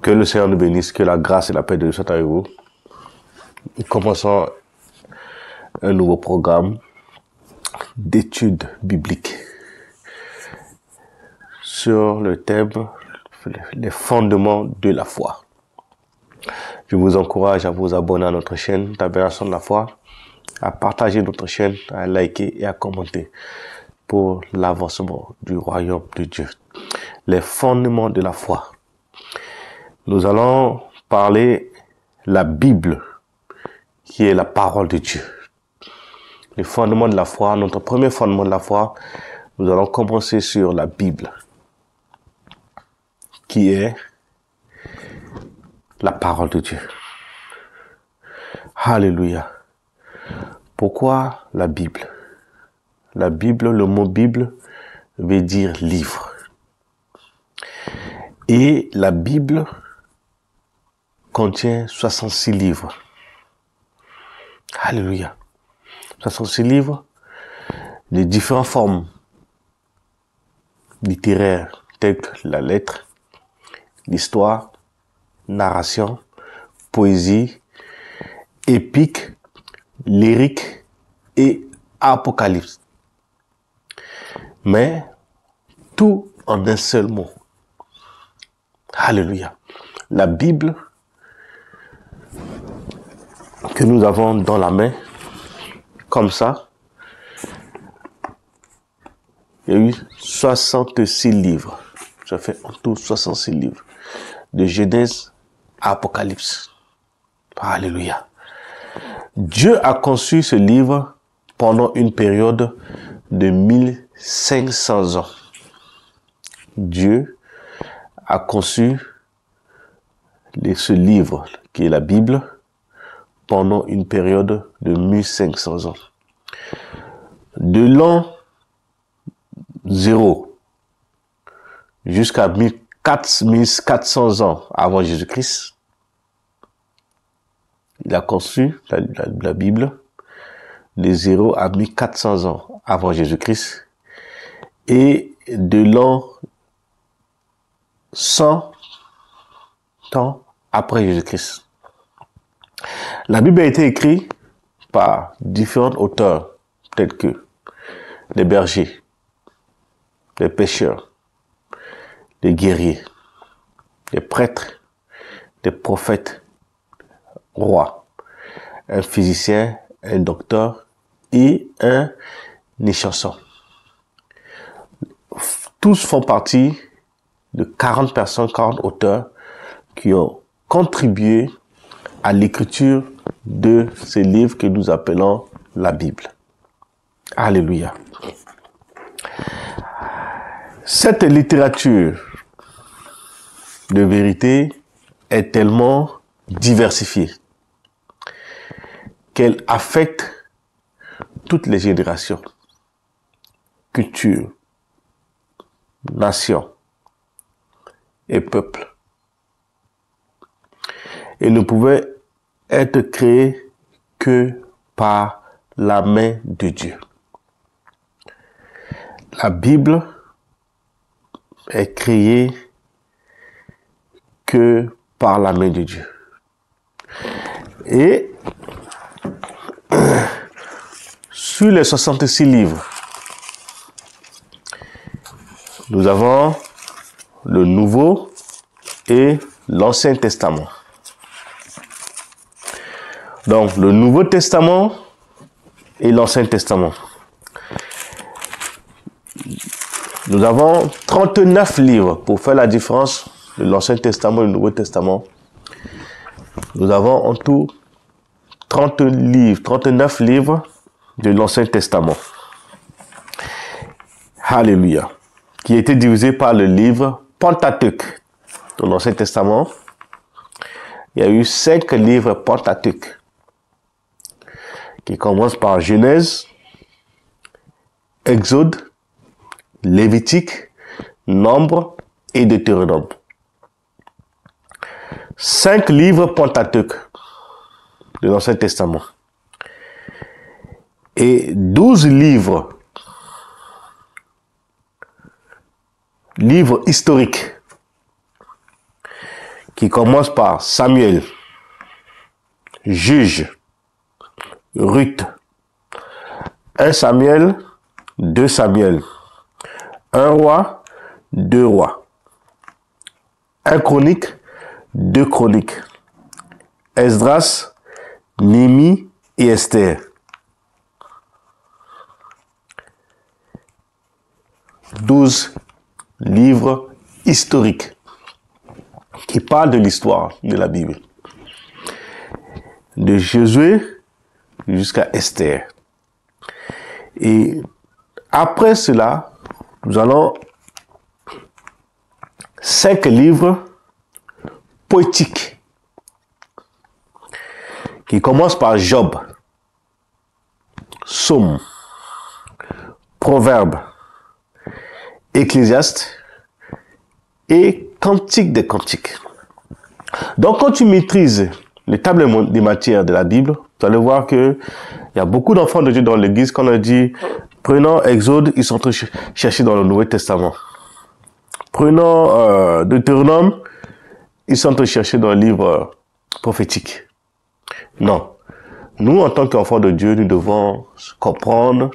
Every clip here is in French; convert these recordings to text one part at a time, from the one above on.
Que le Seigneur nous bénisse, que la grâce et la paix de Dieu soient avec vous. Nous commençons un nouveau programme d'études bibliques sur le thème les fondements de la foi. Je vous encourage à vous abonner à notre chaîne Tabernacle de la foi, à partager notre chaîne, à liker et à commenter pour l'avancement du royaume de Dieu. Les fondements de la foi. Nous allons parler la Bible, qui est la parole de Dieu. Les fondements de la foi, notre premier fondement de la foi, nous allons commencer sur la Bible, qui est la parole de Dieu. Alléluia. Pourquoi la Bible? La Bible, le mot Bible veut dire livre. Et la Bible contient 66 livres. Alléluia. 66 livres de différentes formes littéraires, telles que la lettre, l'histoire, narration, poésie, épique, lyrique et apocalypse. Mais tout en un seul mot. Alléluia. La Bible que nous avons dans la main, comme ça, il y a eu 66 livres. Ça fait en tout 66 livres. De Genèse à Apocalypse. Alléluia. Dieu a conçu ce livre pendant une période de 1500 ans. Dieu a conçu ce livre, qui est la Bible, pendant une période de 1500 ans. De l'an 0 jusqu'à 1400 ans avant Jésus-Christ, il a conçu la Bible de 0 à 1400 ans avant Jésus-Christ, et de l'an 100 ans après Jésus-Christ. La Bible a été écrite par différents auteurs, tels que des bergers, des pêcheurs, des guerriers, des prêtres, des prophètes, rois, un physicien, un docteur et un échanson. Tous font partie de 40 personnes, 40 auteurs qui ont contribué à l'écriture de ces livres que nous appelons la Bible. Alléluia. Cette littérature de vérité est tellement diversifiée qu'elle affecte toutes les générations, cultures, nations et peuples. Et ne pouvait être créée que par la main de Dieu. La Bible est créée que par la main de Dieu. Et sur les 66 livres, nous avons le Nouveau et l'Ancien Testament. Donc, le Nouveau Testament et l'Ancien Testament. Nous avons 39 livres pour faire la différence de l'Ancien Testament et le Nouveau Testament. Nous avons en tout 39 livres de l'Ancien Testament. Alléluia. Qui a été divisé par le livre Pentateuque. Dans l'Ancien Testament, il y a eu 5 livres Pentateuque qui commencent par Genèse, Exode, Lévitique, Nombre et Deutéronome. 5 livres Pentateuque de l'Ancien Testament. Et 12 livres historiques qui commence par Samuel, Juge, Ruth, 1 Samuel, 2 Samuel, 1 roi, 2 rois, 1 Chronique, 2 Chroniques, Esdras, Néhémie et Esther. 12 livres historiques qui parlent de l'histoire de la Bible. De Josué jusqu'à Esther. Et après cela, nous allons 5 livres poétiques qui commencent par Job, Psaume, Proverbe, Ecclésiaste et Cantique des Cantiques. Donc, quand tu maîtrises les tables des matières de la Bible, vous allez voir que il y a beaucoup d'enfants de Dieu dans l'église. Quand on dit, prenons Exode, ils sont en train de chercher dans le Nouveau Testament. Prenons Deutéronome, ils sont en train de chercher dans le livre prophétique. Non. Nous, en tant qu'enfants de Dieu, nous devons comprendre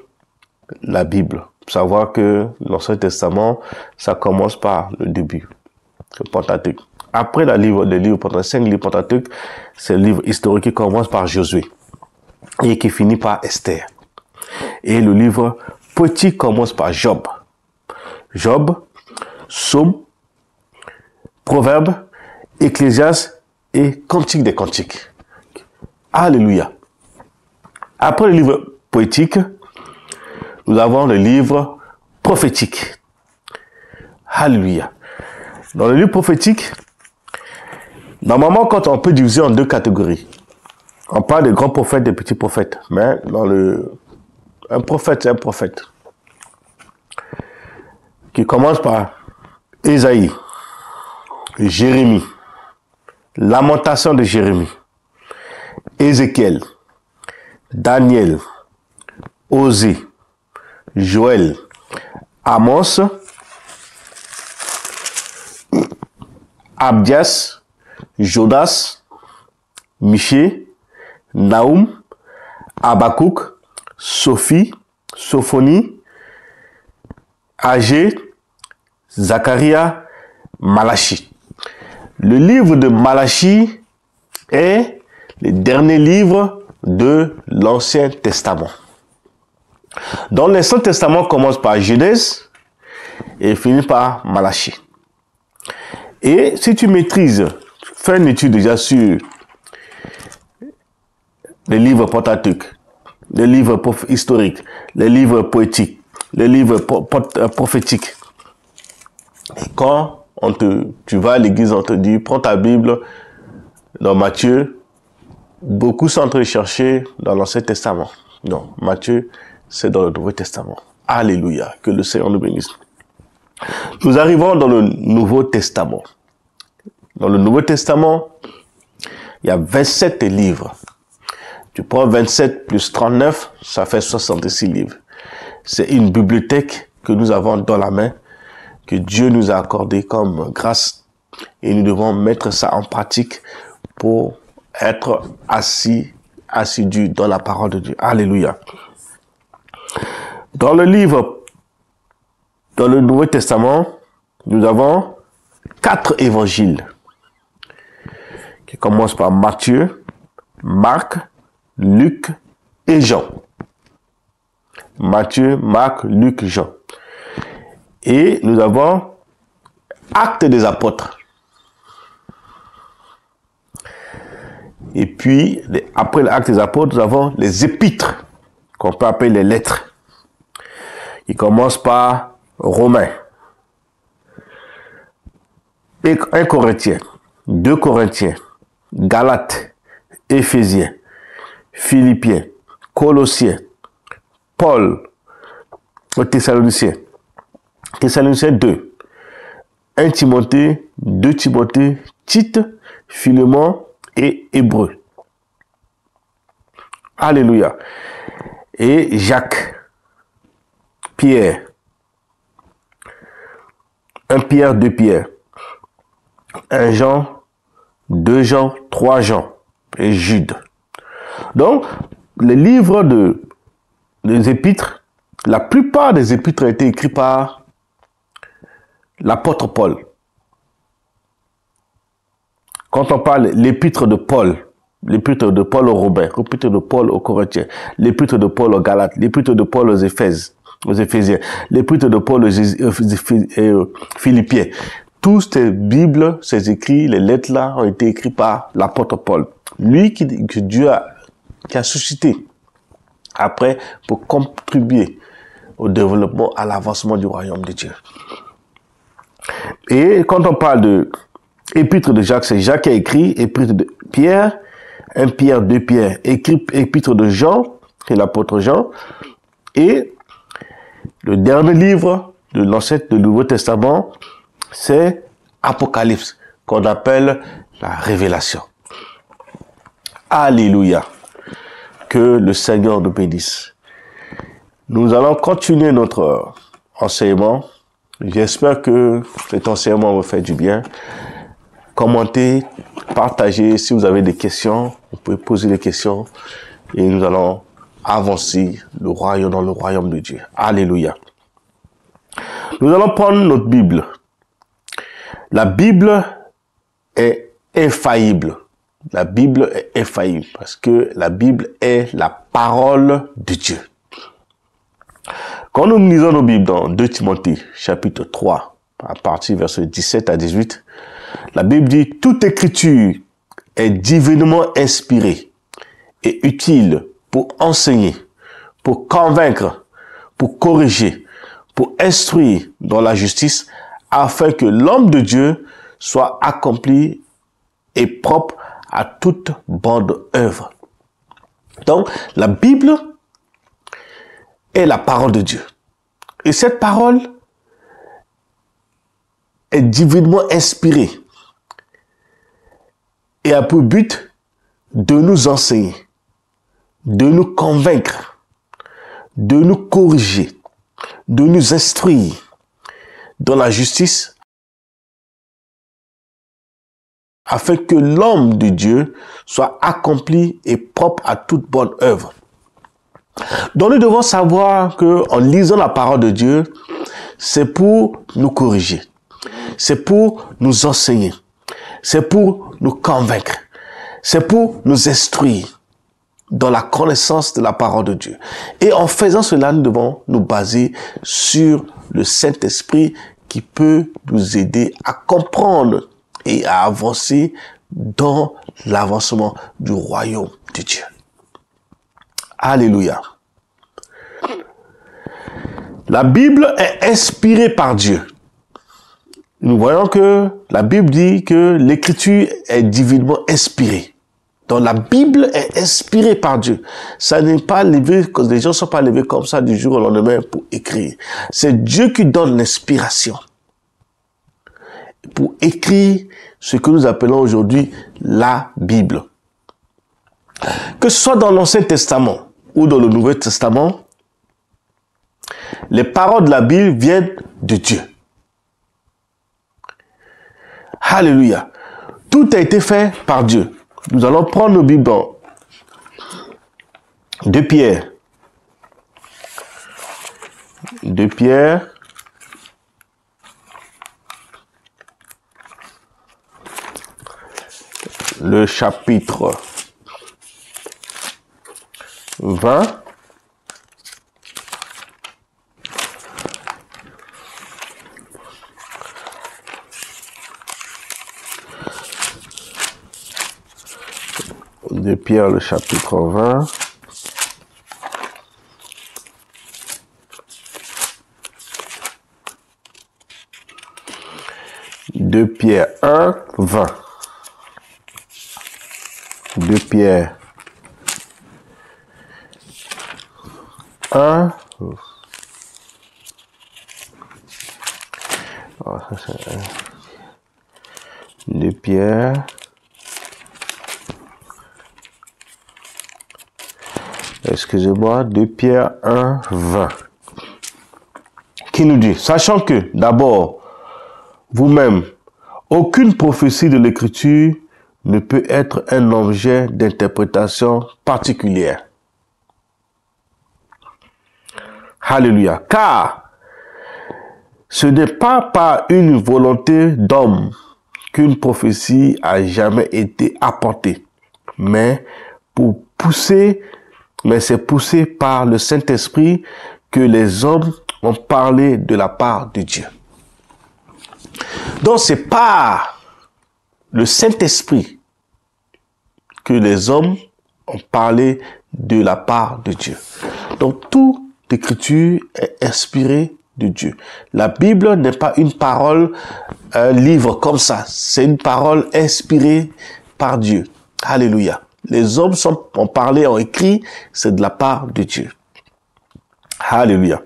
la Bible. Savoir que l'Ancien Testament, ça commence par le début, le Pentateuque. Après les livres Pentateuque, 5 livres Pentateuque, c'est le livre historique qui commence par Josué et qui finit par Esther. Et le livre poétique commence par Job. Job, Psaume, Proverbe, Ecclésiaste et Cantique des Cantiques. Alléluia. Après le livre poétique, nous avons le livre prophétique. Alléluia. Dans le livre prophétique, normalement, quand on peut diviser en 2 catégories, on parle de grands prophètes, des petits prophètes. Mais un prophète, c'est un prophète qui commence par Ésaïe, Jérémie, Lamentation de Jérémie, Ézéchiel, Daniel, Osée, Joël, Amos, Abdias, Jodas, Michée, Naoum, Habakkuk, Sophie, Sophonie, Agé, Zacharia, Malachie. Le livre de Malachie est le dernier livre de l'Ancien Testament. Donc l'Ancien Testament commence par Genèse et finit par Malachie. Et si tu maîtrises, fais une étude déjà sur les livres Pentateuque, les livres historiques, les livres poétiques, les livres prophétiques. Et quand tu vas à l'église, on te dit, prends ta Bible dans Matthieu. Beaucoup sont en train de chercher dans l'Ancien Testament. Non, Matthieu, c'est dans le Nouveau Testament. Alléluia, que le Seigneur nous bénisse. Nous arrivons dans le Nouveau Testament. Dans le Nouveau Testament, il y a 27 livres. Tu prends 27 plus 39, ça fait 66 livres. C'est une bibliothèque que nous avons dans la main, que Dieu nous a accordé comme grâce. Et nous devons mettre ça en pratique pour être assidus dans la parole de Dieu. Alléluia. Dans le Nouveau Testament, nous avons 4 évangiles qui commencent par Matthieu, Marc, Luc et Jean. Matthieu, Marc, Luc, Jean. Et nous avons Actes des Apôtres. Et puis, après l'Acte des Apôtres, nous avons les épîtres, qu'on peut appeler les lettres. Ils commencent par Romains, 1 Corinthiens, 2 Corinthiens, Galates, Éphésiens, Philippiens, Colossiens, Paul, Thessaloniciens, Thessaloniciens 2, 1 Timothée, 2 Timothée, Tite, Philémon et Hébreux. Alléluia. Et Jacques, Pierre, 1 Pierre, 2 Pierre, 1 Jean, 2 Jean, 3 Jean et Jude. Donc, les livres des épîtres, la plupart des épîtres ont été écrits par l'apôtre Paul. Quand on parle l'épître de Paul aux Romains, l'épître de Paul aux Corinthiens, l'épître de Paul aux Galates, l'épître de Paul aux Éphésiens, l'épître de Paul aux Philippiens, tous ces Bibles, ces écrits, les lettres-là ont été écrits par l'apôtre Paul. Lui que Dieu qui a suscité après pour contribuer au développement, à l'avancement du royaume de Dieu. Et quand on parle de épître de Jacques, c'est Jacques qui a écrit, épître de Pierre, 1 Pierre, 2 Pierre, épître de Jean, c'est l'apôtre Jean, et le dernier livre de l'Ancien, du Nouveau Testament, c'est Apocalypse, qu'on appelle la Révélation. Alléluia. Que le Seigneur nous bénisse. Nous allons continuer notre enseignement. J'espère que cet enseignement vous fait du bien. Commentez, partagez. Si vous avez des questions, vous pouvez poser des questions et nous allons avancer dans le royaume de Dieu. Alléluia. Nous allons prendre notre Bible. La Bible est infaillible. La Bible est infaillible parce que la Bible est la parole de Dieu. Quand nous lisons nos Bibles dans 2 Timothée, chapitre 3, à partir verset 17 à 18, la Bible dit « Toute écriture est divinement inspirée et utile pour enseigner, pour convaincre, pour corriger, pour instruire dans la justice, afin que l'homme de Dieu soit accompli et propre à toute bonne œuvre. » Donc, la Bible est la parole de Dieu. Et cette parole est divinement inspirée et a pour but de nous enseigner, de nous convaincre, de nous corriger, de nous instruire dans la justice, afin que l'homme de Dieu soit accompli et propre à toute bonne œuvre. Donc nous devons savoir que en lisant la parole de Dieu, c'est pour nous corriger, c'est pour nous enseigner, c'est pour nous convaincre, c'est pour nous instruire dans la connaissance de la parole de Dieu. Et en faisant cela, nous devons nous baser sur le Saint-Esprit qui peut nous aider à comprendre et à avancer dans l'avancement du royaume de Dieu. Alléluia. La Bible est inspirée par Dieu. Nous voyons que la Bible dit que l'écriture est divinement inspirée. Donc la Bible est inspirée par Dieu. Ça n'est pas levé, que les gens ne sont pas levés comme ça du jour au lendemain pour écrire. C'est Dieu qui donne l'inspiration pour écrire ce que nous appelons aujourd'hui la Bible. Que ce soit dans l'Ancien Testament ou dans le Nouveau Testament, les paroles de la Bible viennent de Dieu. Alléluia. Tout a été fait par Dieu. Nous allons prendre nos Bibles dans 2 Pierre. 2 Pierre. Le chapitre 20. De Pierre, le chapitre 20. De Pierre 1, 20. De Pierre 1. De Pierre. Excusez-moi, 2 Pierre 1, 20. Qui nous dit, sachant que, d'abord, vous-même, aucune prophétie de l'Écriture ne peut être un objet d'interprétation particulière. Alléluia. Car ce n'est pas par une volonté d'homme qu'une prophétie a jamais été apportée, mais c'est poussé par le Saint-Esprit que les hommes ont parlé de la part de Dieu. Donc c'est par le Saint-Esprit que les hommes ont parlé de la part de Dieu. Donc toute l'écriture est inspirée de Dieu. La Bible n'est pas une parole, un livre comme ça. C'est une parole inspirée par Dieu. Alléluia. Les hommes ont parlé, ont écrit, c'est de la part de Dieu. Alléluia.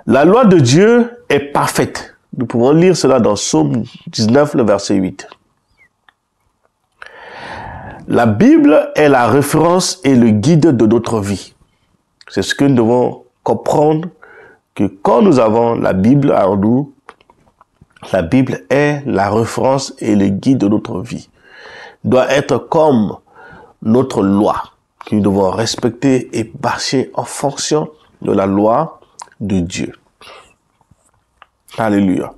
La loi de Dieu est parfaite. Nous pouvons lire cela dans Psaume 19, le verset 8. La Bible est la référence et le guide de notre vie. C'est ce que nous devons comprendre, que quand nous avons la Bible en nous, la Bible est la référence et le guide de notre vie. Doit être comme notre loi, que nous devons respecter et marcher en fonction de la loi de Dieu. Alléluia.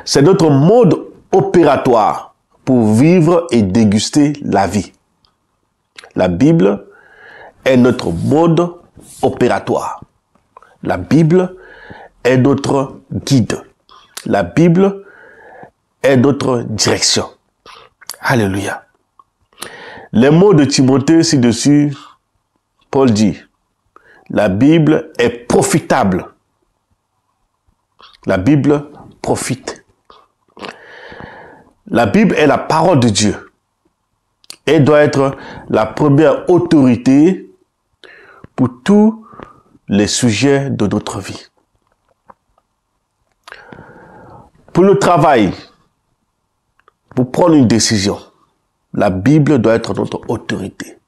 C'est notre mode opératoire pour vivre et déguster la vie. La Bible est notre mode opératoire. La Bible est notre guide. La Bible est notre direction. Alléluia. Les mots de Timothée ci-dessus, Paul dit, la Bible est profitable. La Bible profite. La Bible est la parole de Dieu. Elle doit être la première autorité pour tous les sujets de notre vie. Pour le travail, pour prendre une décision, la Bible doit être notre autorité.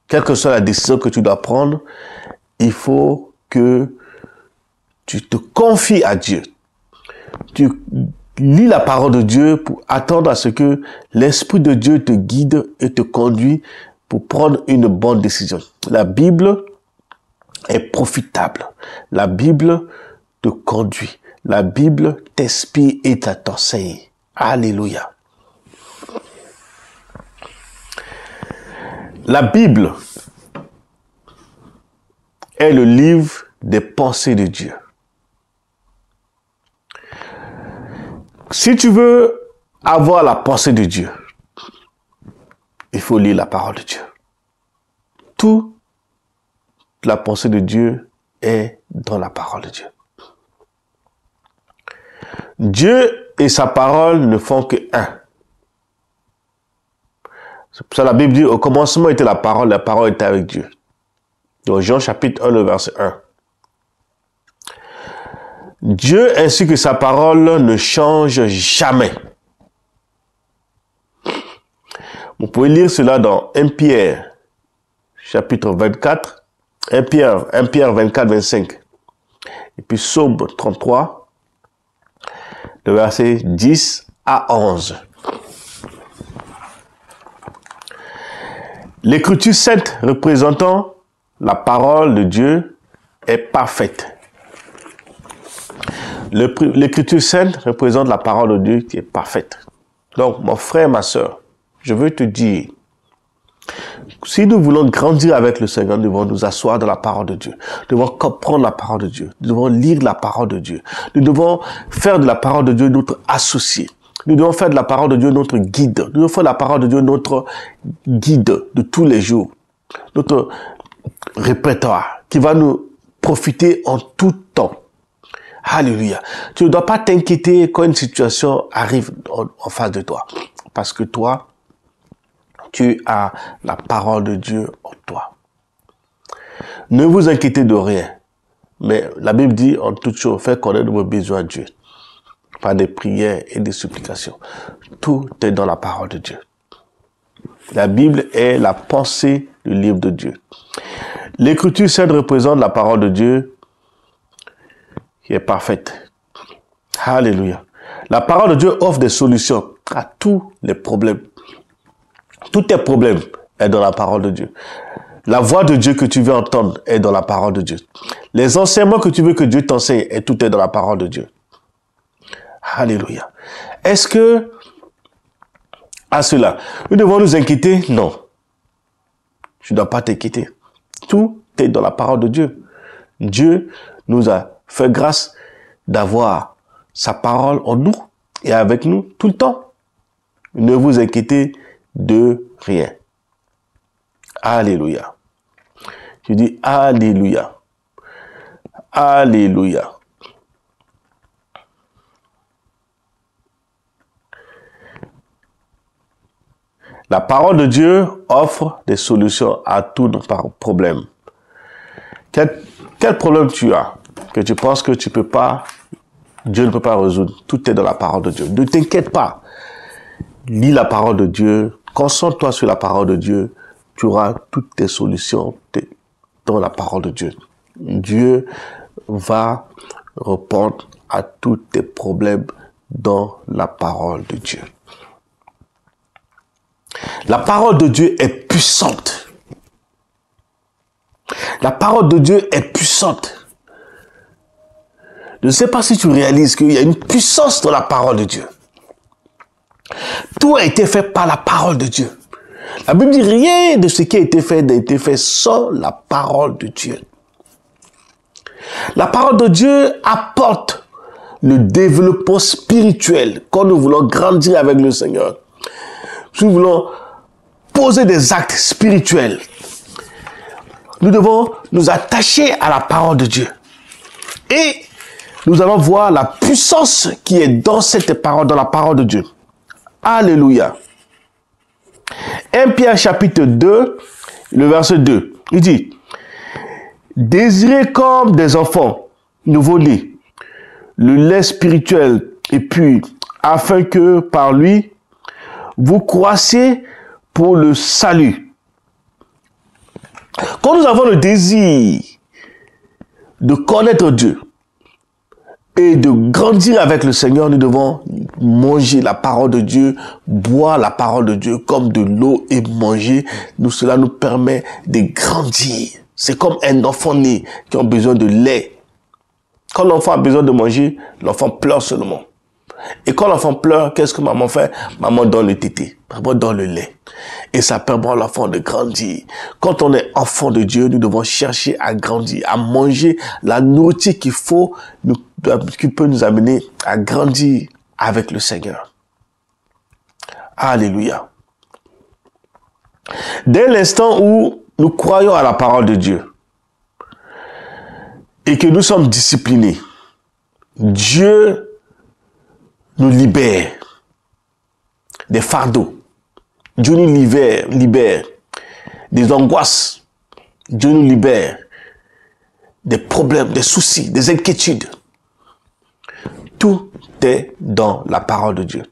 Quelle que soit la décision que tu dois prendre, il faut que tu te confies à Dieu. Tu lis la parole de Dieu pour attendre à ce que l'Esprit de Dieu te guide et te conduit pour prendre une bonne décision. La Bible est profitable. La Bible te conduit. La Bible t'inspire et t'enseigne. Alléluia. La Bible est le livre des pensées de Dieu. Si tu veux avoir la pensée de Dieu, il faut lire la parole de Dieu. Toute la pensée de Dieu est dans la parole de Dieu. Dieu et sa parole ne font que un. C'est pour ça que la Bible dit, au commencement était la parole était avec Dieu. Dans Jean chapitre 1, le verset 1. Dieu ainsi que sa parole ne changent jamais. Vous pouvez lire cela dans 1 Pierre, chapitre 24, 1 Pierre 24, 25. Et puis Psaume 33, le verset 10 à 11. L'écriture sainte représentant la parole de Dieu est parfaite. L'écriture sainte représente la parole de Dieu qui est parfaite. Donc, mon frère, ma soeur, je veux te dire, si nous voulons grandir avec le Seigneur, nous devons nous asseoir dans la parole de Dieu. Nous devons comprendre la parole de Dieu. Nous devons lire la parole de Dieu. Nous devons faire de la parole de Dieu notre associé. Nous devons faire de la parole de Dieu notre guide. Nous devons faire de la parole de Dieu notre guide de tous les jours. Notre répertoire qui va nous profiter en tout temps. Alléluia. Tu ne dois pas t'inquiéter quand une situation arrive en face de toi. Parce que toi, tu as la parole de Dieu en toi. Ne vous inquiétez de rien. Mais la Bible dit en toute chose, faites connaître vos besoins à Dieu. Par des prières et des supplications. Tout est dans la parole de Dieu. La Bible est la pensée du livre de Dieu. L'écriture sainte représente la parole de Dieu qui est parfaite. Alléluia. La parole de Dieu offre des solutions à tous les problèmes. Tous tes problèmes sont dans la parole de Dieu. La voix de Dieu que tu veux entendre est dans la parole de Dieu. Les enseignements que tu veux que Dieu t'enseigne, tout est dans la parole de Dieu. Alléluia. Est-ce que, à cela, nous devons nous inquiéter? Non. Tu ne dois pas t'inquiéter. Tout est dans la parole de Dieu. Dieu nous a fait grâce d'avoir sa parole en nous et avec nous tout le temps. Ne vous inquiétez de rien. Alléluia. Je dis Alléluia. Alléluia. La parole de Dieu offre des solutions à tous nos problèmes. Quel problème tu as que tu penses que tu peux pas, Dieu ne peut pas résoudre? Tout est dans la parole de Dieu. Ne t'inquiète pas. Lis la parole de Dieu. Concentre-toi sur la parole de Dieu. Tu auras toutes tes solutions dans la parole de Dieu. Dieu va répondre à tous tes problèmes dans la parole de Dieu. La parole de Dieu est puissante. La parole de Dieu est puissante. Je ne sais pas si tu réalises qu'il y a une puissance dans la parole de Dieu. Tout a été fait par la parole de Dieu. La Bible dit rien de ce qui a été fait n'a été fait sans la parole de Dieu. La parole de Dieu apporte le développement spirituel quand nous voulons grandir avec le Seigneur. Si nous voulons poser des actes spirituels, nous devons nous attacher à la parole de Dieu. Et nous allons voir la puissance qui est dans cette parole, dans la parole de Dieu. Alléluia. 1 Pierre chapitre 2, le verset 2, il dit, « Désirez comme des enfants nouveau-nés le lait spirituel, et puis, afin que par lui, vous croissiez pour le salut. » Quand nous avons le désir de connaître Dieu et de grandir avec le Seigneur, nous devons manger la parole de Dieu, boire la parole de Dieu comme de l'eau et manger. Cela nous permet de grandir. C'est comme un enfant né qui a besoin de lait. Quand l'enfant a besoin de manger, l'enfant pleure seulement. Et quand l'enfant pleure, qu'est-ce que maman fait? Maman donne le tété, maman donne le lait. Et ça permet à l'enfant de grandir. Quand on est enfant de Dieu, nous devons chercher à grandir, à manger la nourriture qu'il faut, qui peut nous amener à grandir avec le Seigneur. Alléluia. Dès l'instant où nous croyons à la parole de Dieu et que nous sommes disciplinés, Dieu nous libère des fardeaux. Dieu nous libère des angoisses. Dieu nous libère des problèmes, des soucis, des inquiétudes. Tout est dans la parole de Dieu.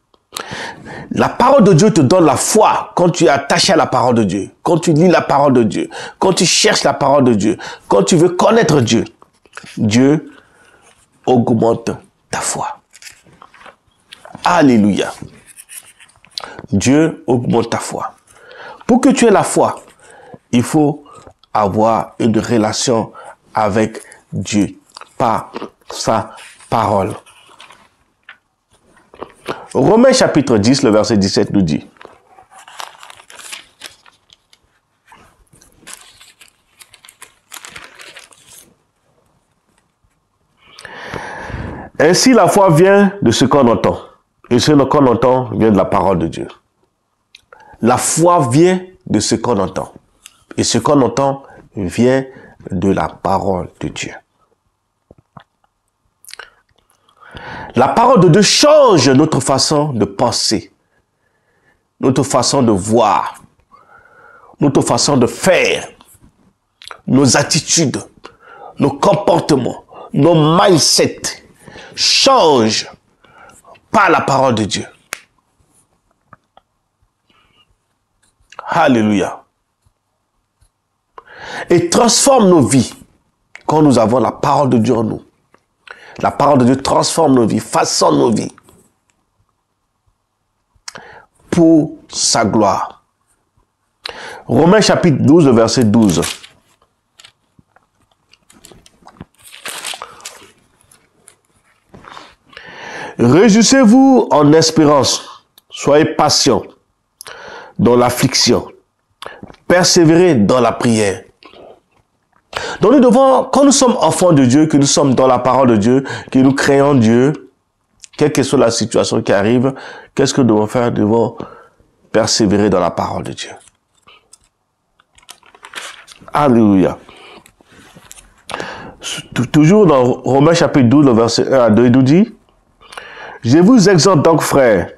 La parole de Dieu te donne la foi quand tu es attaché à la parole de Dieu, quand tu lis la parole de Dieu, quand tu cherches la parole de Dieu, quand tu veux connaître Dieu. Dieu augmente ta foi. Alléluia. Dieu augmente ta foi. Pour que tu aies la foi, il faut avoir une relation avec Dieu par sa parole. Romains chapitre 10, le verset 17 nous dit: ainsi la foi vient de ce qu'on entend. Et ce qu'on entend vient de la parole de Dieu. La foi vient de ce qu'on entend. Et ce qu'on entend vient de la parole de Dieu. La parole de Dieu change notre façon de penser, notre façon de voir, notre façon de faire, nos attitudes, nos comportements, nos mindsets changent par la parole de Dieu. Alléluia. Et transforme nos vies quand nous avons la parole de Dieu en nous. La parole de Dieu transforme nos vies, façonne nos vies pour sa gloire Romains chapitre 12, le verset 12. Réjouissez-vous en espérance, soyez patients dans l'affliction, persévérez dans la prière. Donc nous devons, quand nous sommes enfants de Dieu, que nous sommes dans la parole de Dieu, que nous créons Dieu, quelle que soit la situation qui arrive, qu'est-ce que nous devons faire? Nous devons persévérer dans la parole de Dieu. Alléluia. Toujours dans Romains chapitre 12, le verset 1 à 2, il nous dit: je vous exhorte donc, frères,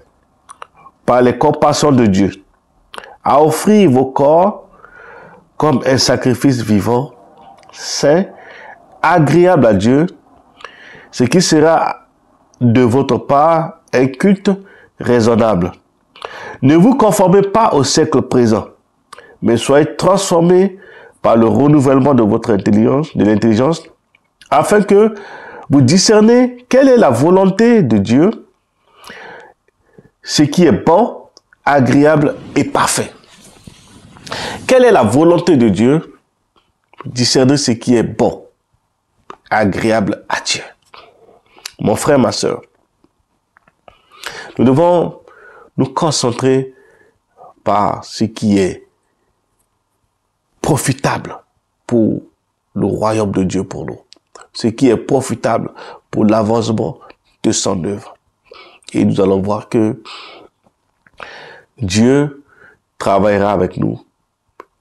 par les compassions de Dieu, à offrir vos corps comme un sacrifice vivant, saint, agréable à Dieu, ce qui sera de votre part un culte raisonnable. Ne vous conformez pas au siècle présent, mais soyez transformés par le renouvellement de votre intelligence, afin que vous discernez quelle est la volonté de Dieu, ce qui est bon, agréable et parfait. Quelle est la volonté de Dieu? Discerner ce qui est bon, agréable à Dieu. Mon frère, ma soeur, nous devons nous concentrer par ce qui est profitable pour le royaume de Dieu pour nous. Ce qui est profitable pour l'avancement de son œuvre. Et nous allons voir que Dieu travaillera avec nous.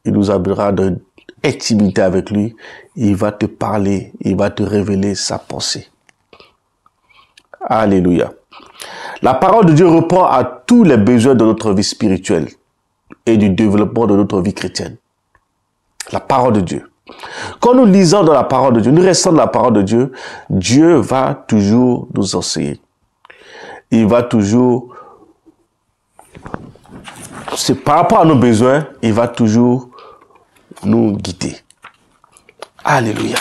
Il nous amènera dans une intimité avec lui. Il va te parler, il va te révéler sa pensée. Alléluia. La parole de Dieu répond à tous les besoins de notre vie spirituelle et du développement de notre vie chrétienne. La parole de Dieu. Quand nous lisons dans la parole de Dieu, nous restons dans la parole de Dieu, Dieu va toujours nous enseigner. Il va toujours, c'est par rapport à nos besoins, il va toujours nous guider. Alléluia.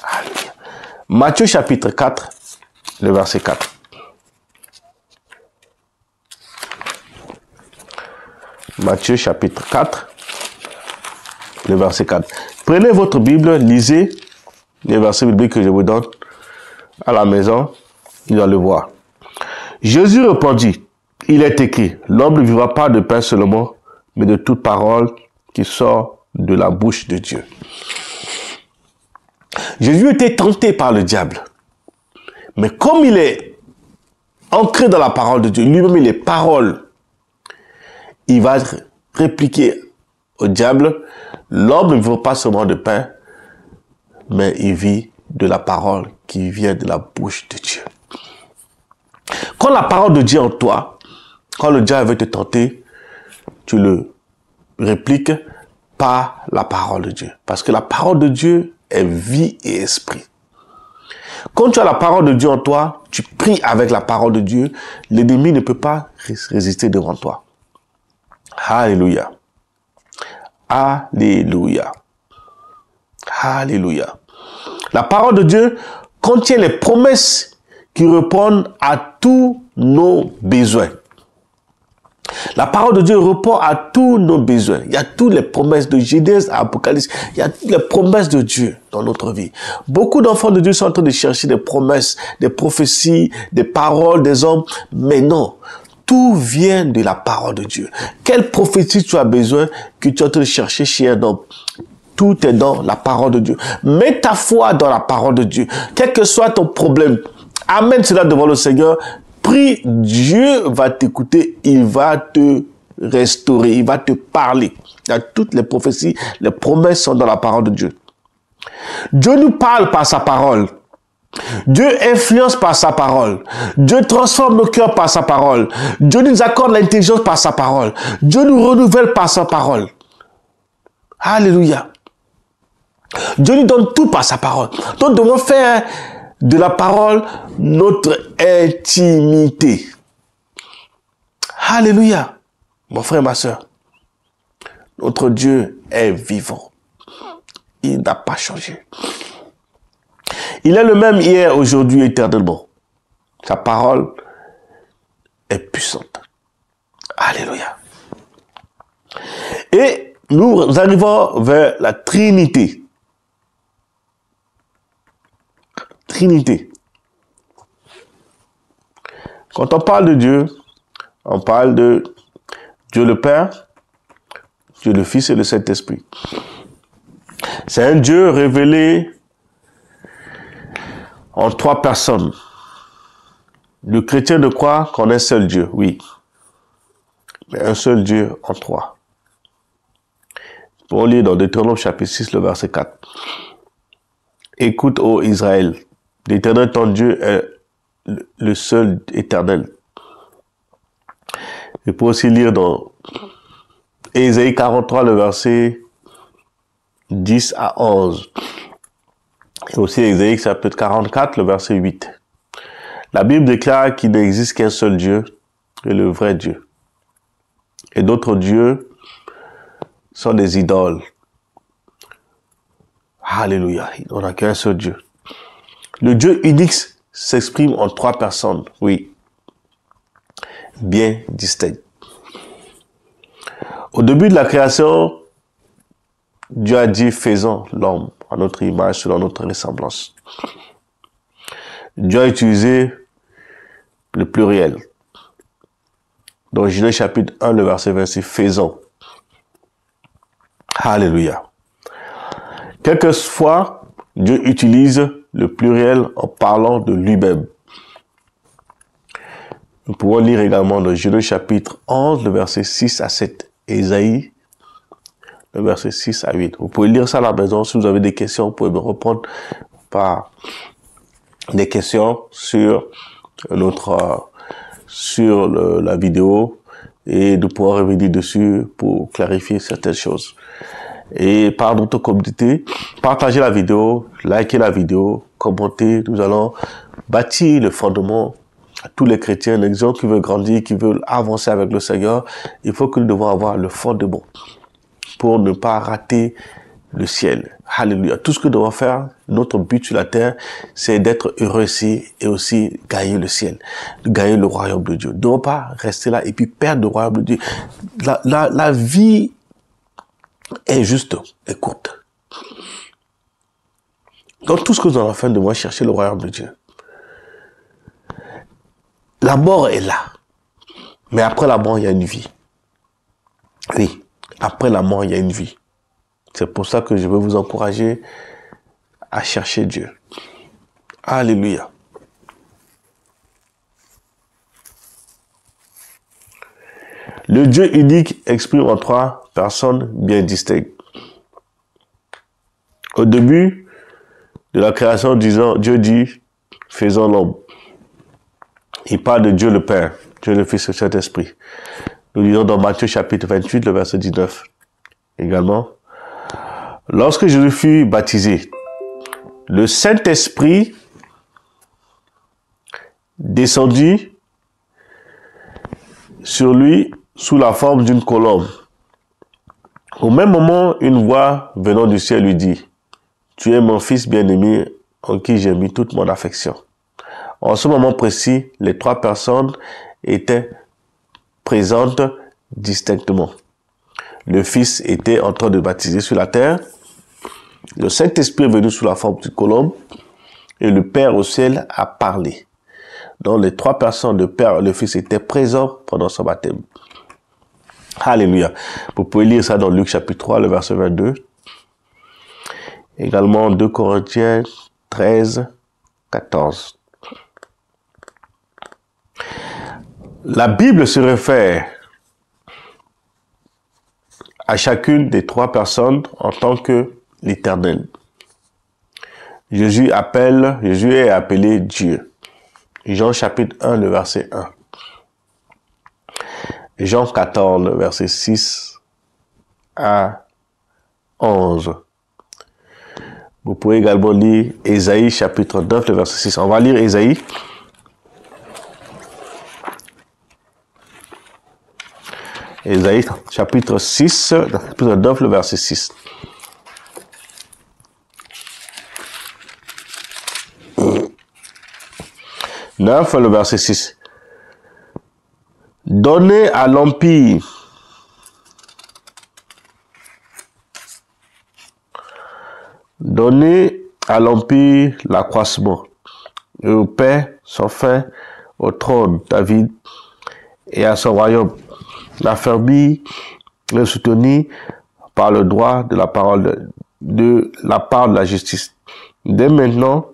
Alléluia. Matthieu chapitre 4, le verset 4. Matthieu chapitre 4, le verset 4. Prenez votre Bible, lisez les versets bibliques que je vous donne à la maison, vous allez le voir. Jésus répondit, il est écrit, l'homme ne vivra pas de pain seulement, mais de toute parole qui sort de la bouche de Dieu. Jésus était tenté par le diable. Mais comme il est ancré dans la parole de Dieu, lui-même il est parole, il va répliquer au diable, l'homme ne vit pas seulement de pain, mais il vit de la parole qui vient de la bouche de Dieu. Quand la parole de Dieu est en toi, quand le diable veut te tenter, tu le répliques par la parole de Dieu. Parce que la parole de Dieu est vie et esprit. Quand tu as la parole de Dieu en toi, tu pries avec la parole de Dieu, l'ennemi ne peut pas résister devant toi. Alléluia. Alléluia. Alléluia. La parole de Dieu contient les promesses qui répondent à tous nos besoins. La parole de Dieu répond à tous nos besoins. Il y a toutes les promesses de Genèse à Apocalypse. Il y a toutes les promesses de Dieu dans notre vie. Beaucoup d'enfants de Dieu sont en train de chercher des promesses, des prophéties, des paroles des hommes. Mais non, tout vient de la parole de Dieu. Quelle prophétie tu as besoin que tu es en train de chercher chez un homme? Tout est dans la parole de Dieu. Mets ta foi dans la parole de Dieu. Quel que soit ton problème, amène cela devant le Seigneur. Prie, Dieu va t'écouter, il va te restaurer, il va te parler. Il y a toutes les prophéties, les promesses sont dans la parole de Dieu. Dieu nous parle par sa parole. Dieu influence par sa parole. Dieu transforme nos cœurs par sa parole. Dieu nous accorde l'intelligence par sa parole. Dieu nous renouvelle par sa parole. Alléluia. Dieu nous donne tout par sa parole. Donc nous devons faire de la parole notre intimité. Alléluia. Mon frère, ma soeur, notre Dieu est vivant. Il n'a pas changé. Il est le même hier, aujourd'hui, éternellement. Sa parole est puissante. Alléluia. Et nous arrivons vers la Trinité. Trinité. Quand on parle de Dieu, on parle de Dieu le Père, Dieu le Fils et le Saint-Esprit. C'est un Dieu révélé en 3 personnes. Le chrétien ne croit qu'en un seul Dieu, oui. Mais un seul Dieu en 3. On lit dans Deutéronome chapitre 6, le verset 4. Écoute, ô Israël, l'Éternel ton Dieu est le seul éternel. Il peut aussi lire dans Ésaïe 43, le verset 10 à 11. Et aussi Ésaïe chapitre 44, le verset 8. La Bible déclare qu'il n'existe qu'un seul Dieu, et le vrai Dieu. Et d'autres dieux sont des idoles. Alléluia. On n'a qu'un seul Dieu. Le Dieu unique s'exprime en 3 personnes, oui. Bien distinctes. Au début de la création, Dieu a dit, faisons l'homme à notre image, selon notre ressemblance. Dieu a utilisé le pluriel. Dans Genèse chapitre 1, le verset 26, faisons. Alléluia. Quelquefois, Dieu utilise le pluriel en parlant de lui-même. Nous pouvons lire également dans Genèse chapitre 11, le verset 6 à 7. Ésaïe, le verset 6 à 8. Vous pouvez lire ça à la maison. Si vous avez des questions, vous pouvez me répondre par des questions sur la vidéo et nous pourrons revenir dessus pour clarifier certaines choses. Et par notre communauté, partagez la vidéo, likez la vidéo, commentez. Nous allons bâtir le fondement à tous les chrétiens, les gens qui veulent grandir, qui veulent avancer avec le Seigneur. Il faut que nous devons avoir le fondement pour ne pas rater le ciel. Alléluia. Tout ce que nous devons faire, notre but sur la terre, c'est d'être heureux ici et aussi gagner le ciel, gagner le royaume de Dieu. Nous ne devons pas rester là et puis perdre le royaume de Dieu. La vie est juste et courte. Donc tout ce que nous allons faire, nous devons chercher le royaume de Dieu. La mort est là. Mais après la mort, il y a une vie. Oui, après la mort, il y a une vie. C'est pour ça que je veux vous encourager à chercher Dieu. Alléluia. Le Dieu unique exprime en 3 personnes bien distinctes. Au début de la création, Dieu dit, faisons l'homme. Il parle de Dieu le Père, Dieu le Fils et le Saint-Esprit. Nous lisons dans Matthieu chapitre 28, le verset 19. Également, lorsque Jésus fut baptisé, le Saint-Esprit descendit sur lui sous la forme d'une colombe. Au même moment, une voix venant du ciel lui dit, « Tu es mon Fils bien-aimé, en qui j'ai mis toute mon affection. » En ce moment précis, les 3 personnes étaient présentes distinctement. Le Fils était en train de baptiser sur la terre. Le Saint-Esprit est venu sous la forme d'une colombe. Et le Père au ciel a parlé. Donc les 3 personnes, le Père et le Fils, étaient présents pendant son baptême. Alléluia. Vous pouvez lire ça dans Luc chapitre 3, le verset 22. Également 2 Corinthiens 13, 14. La Bible se réfère à chacune des 3 personnes en tant que l'Éternel. Jésus est appelé Dieu. Jean chapitre 1, le verset 1. Jean 14, le verset 6 à 11. Vous pouvez également lire Ésaïe chapitre 9, le verset 6. On va lire Ésaïe. Ésaïe chapitre 6, chapitre 9, le verset 6. Le verset 6. Donnez à l'empire Donnez à l'empire l'accroissement et au paix sans fin au trône David et à son royaume. L'affermir, le soutenir par le droit de la parole de la part de la justice. Dès maintenant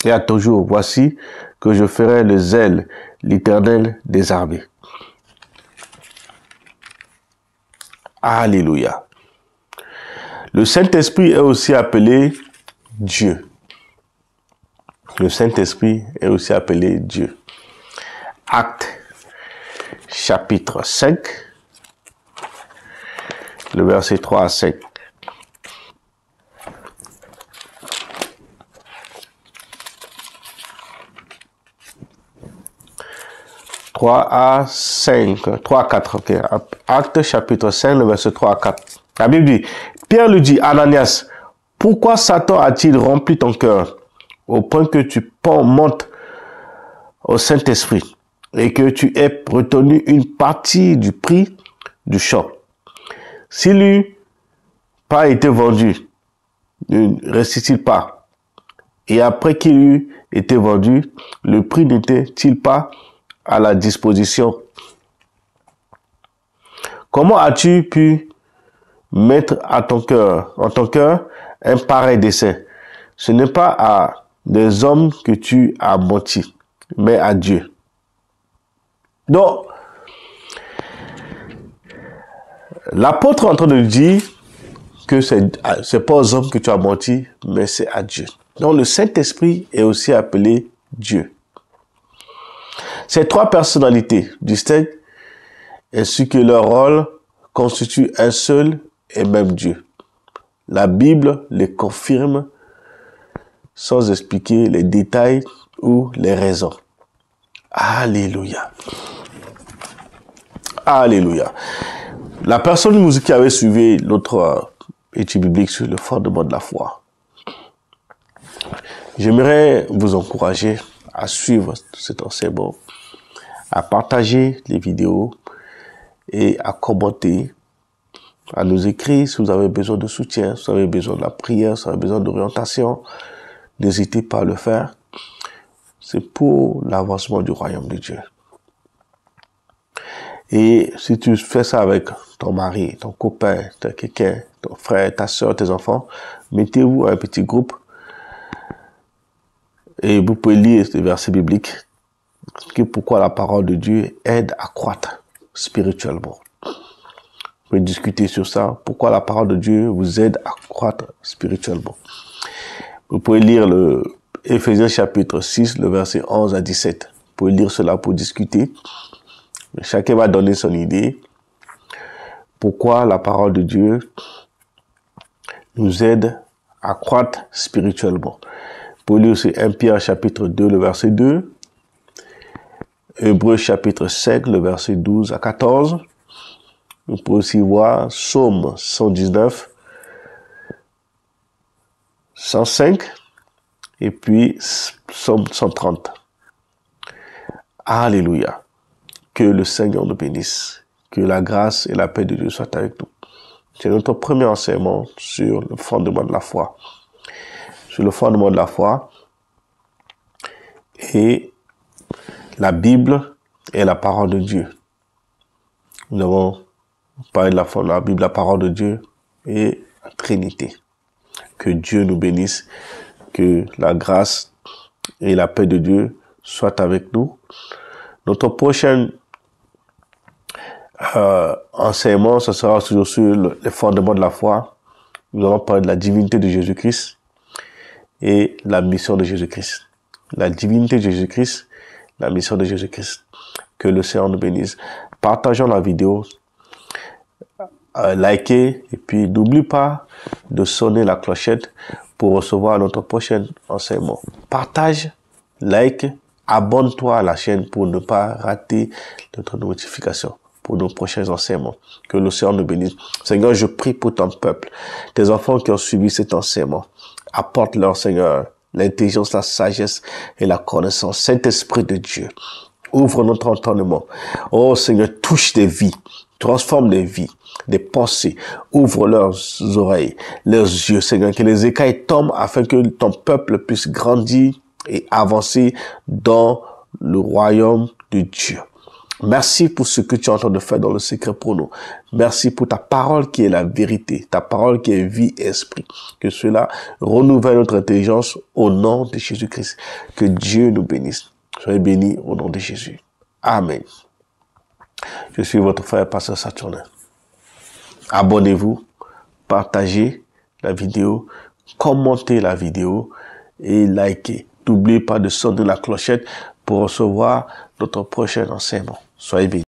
et à toujours, voici que je ferai le zèle, l'Éternel des armées. Alléluia. Le Saint-Esprit est aussi appelé Dieu. Le Saint-Esprit est aussi appelé Dieu. Actes, chapitre 5, le verset 3 à 5. À 4, ok. Acte chapitre 5, le verset 3 à 4. La Bible dit, Pierre lui dit, Ananias, pourquoi Satan a-t-il rempli ton cœur au point que tu montes au Saint-Esprit et que tu aies retenu une partie du prix du champ? S'il n'eût pas été vendu, ne restait-il pas? Et après qu'il eût été vendu, le prix n'était-il pas à la disposition? Comment as-tu pu mettre en ton cœur un pareil dessein? Ce n'est pas à des hommes que tu as menti, mais à Dieu. Donc, l'apôtre est en train de dire que c'est pas aux hommes que tu as menti, mais c'est à Dieu. Donc, le Saint-Esprit est aussi appelé Dieu. Ces trois personnalités distinctes, ainsi que leur rôle, constituent un seul et même Dieu. La Bible les confirme sans expliquer les détails ou les raisons. Alléluia. Alléluia. La personne qui avait suivi l'autre étude biblique sur le fondement de la foi, j'aimerais vous encourager à suivre cet enseignement, à partager les vidéos et à commenter, à nous écrire si vous avez besoin de soutien, si vous avez besoin de la prière, si vous avez besoin d'orientation. N'hésitez pas à le faire. C'est pour l'avancement du royaume de Dieu. Et si tu fais ça avec ton mari, ton copain, quelqu'un, ton frère, ta soeur, tes enfants, mettez-vous à un petit groupe et vous pouvez lire ce verset biblique. Pourquoi la parole de Dieu aide à croître spirituellement. Vous pouvez discuter sur ça. Pourquoi la parole de Dieu vous aide à croître spirituellement. Vous pouvez lire le Éphésiens chapitre 6, le verset 11 à 17. Vous pouvez lire cela pour discuter. Chacun va donner son idée. Pourquoi la parole de Dieu nous aide à croître spirituellement. Vous pouvez lire aussi 1 Pierre chapitre 2, le verset 2. Hébreux chapitre 5, le verset 12 à 14. Vous pouvez aussi voir Psaume 119, 105 et puis Psaume 130. Alléluia. Que le Seigneur nous bénisse. Que la grâce et la paix de Dieu soient avec nous. C'est notre premier enseignement sur le fondement de la foi. Sur le fondement de la foi. Et la Bible est la parole de Dieu. Nous avons parlé de la Bible, la parole de Dieu et la Trinité. Que Dieu nous bénisse, que la grâce et la paix de Dieu soient avec nous. Notre prochain enseignement, ce sera toujours sur les fondements de la foi. Nous allons parler de la divinité de Jésus-Christ et la mission de Jésus-Christ. La divinité de Jésus-Christ, la mission de Jésus-Christ. Que le Seigneur nous bénisse. Partageons la vidéo, likez et puis n'oublie pas de sonner la clochette pour recevoir notre prochain enseignement. Partage, like, abonne-toi à la chaîne pour ne pas rater notre notification pour nos prochains enseignements. Que le Seigneur nous bénisse. Seigneur, je prie pour ton peuple, tes enfants qui ont suivi cet enseignement. Apporte-leur, Seigneur, l'intelligence, la sagesse et la connaissance. Saint-Esprit de Dieu, ouvre notre entendement. Oh Seigneur, touche des vies. Transforme les vies, des pensées. Ouvre leurs oreilles, leurs yeux, Seigneur. Que les écailles tombent afin que ton peuple puisse grandir et avancer dans le royaume de Dieu. Merci pour ce que tu es en train de faire dans le secret pour nous. Merci pour ta parole qui est la vérité, ta parole qui est vie et esprit. Que cela renouvelle notre intelligence au nom de Jésus-Christ. Que Dieu nous bénisse. Soyez bénis au nom de Jésus. Amen. Je suis votre frère, Pasteur Saturnin. Abonnez-vous, partagez la vidéo, commentez la vidéo et likez. N'oubliez pas de sonner la clochette pour recevoir notre prochain enseignement. Soyez bénis.